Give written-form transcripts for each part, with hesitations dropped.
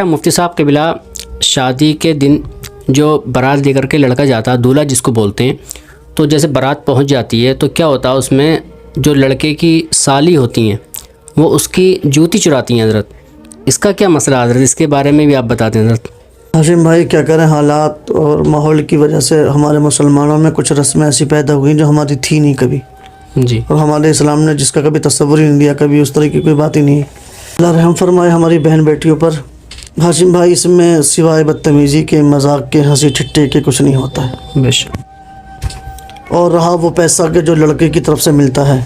مفتی صاحب کے بلا شادی کے دن جو بارات لے کر کے لڑکا جاتا ہے، دولہا جس کو بولتے ہیں، تو جیسے بارات پہنچ جاتی ہے تو کیا ہوتا ہے اس میں جو لڑکے کی سالی ہوتی ہیں وہ اس کی جوتی چراتی ہیں حضرت، اس کا کیا مسئلہ ہے حضرت؟ اس کے بارے میں بھی آپ بتا دیں حضرت۔ ہاشم بھائی کیا کریں، حالات اور ماحول کی وجہ سے ہمارے مسلمانوں میں کچھ رسمیں ایسی پیدا ہوئی جو ہماری تھی نہیں کبھی، جی، اور ہمارے اسلام نے جس کا کبھی تصور ہی نہیں دیا، کبھی اس طرح کی کوئی بات ہی نہیں ہے۔ اللہ رحم فرمائے ہماری بہن بیٹیوں پر۔ ہاشم بھائی اس میں سوائے بدتمیزی کے، مذاق کے، ہنسی ٹھٹے کے کچھ نہیں ہوتا ہے۔ بے شک۔ اور رہا وہ پیسہ کہ جو لڑکے کی طرف سے ملتا ہے،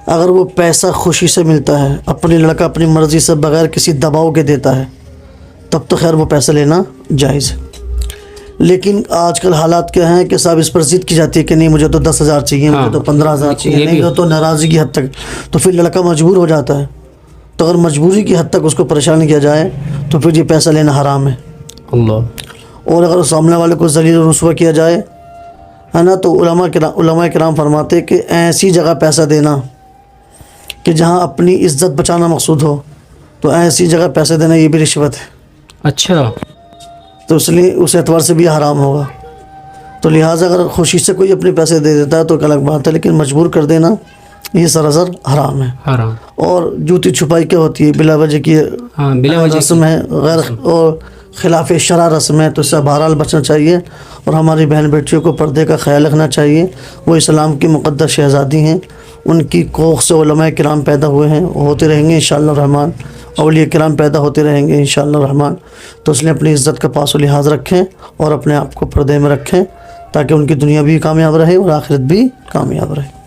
اگر وہ پیسہ خوشی سے ملتا ہے، اپنی لڑکا اپنی مرضی سے بغیر کسی دباؤ کے دیتا ہے، تب تو خیر وہ پیسہ لینا جائز ہے۔ لیکن آج کل حالات کیا ہیں کہ صاحب اس پر ضد کی جاتی ہے کہ نہیں مجھے تو 10,000 چاہیے، مجھے تو 15,000 چاہیے، نہیں تو ناراضگی حد تک، تو پھر لڑکا مجبور ہو جاتا ہے۔ تو اگر مجبوری کی حد تک اس کو پریشان کیا جائے تو پھر یہ پیسہ لینا حرام ہے۔ اللہ۔ اور اگر سامنے والے کو ذلیل و رسوا کیا جائے ہے نا، تو علماء کرام فرماتے کہ ایسی جگہ پیسہ دینا کہ جہاں اپنی عزت بچانا مقصود ہو، تو ایسی جگہ پیسے دینا یہ بھی رشوت ہے۔ اچھا، تو اس لیے اس اعتبار سے بھی حرام ہوگا۔ تو لہٰذا اگر خوشی سے کوئی اپنے پیسے دے دیتا ہے تو ایک الگ بات ہے، لیکن مجبور کر دینا یہ سراسر حرام ہے۔ حرام۔ اور جوتی چھپائی کیا ہوتی ہے؟ بلا وجہ کی بلا وجہ رسم ہے، غیر اور خلاف شرع رسم ہے، تو اس سے بہرحال بچنا چاہیے۔ اور ہماری بہن بیٹیوں کو پردے کا خیال رکھنا چاہیے۔ وہ اسلام کی مقدس شہزادی ہیں، ان کی کوکھ سے علماء کرام پیدا ہوئے ہیں، ہوتے رہیں گے انشاءاللہ الرحمن، اولیاء کرام پیدا ہوتے رہیں گے انشاءاللہ الرحمن۔ تو اس لیے اپنی عزت کا پاس و لحاظ رکھیں اور اپنے آپ کو پردے میں رکھیں، تاکہ ان کی دنیا بھی کامیاب رہے اور آخرت بھی کامیاب رہے۔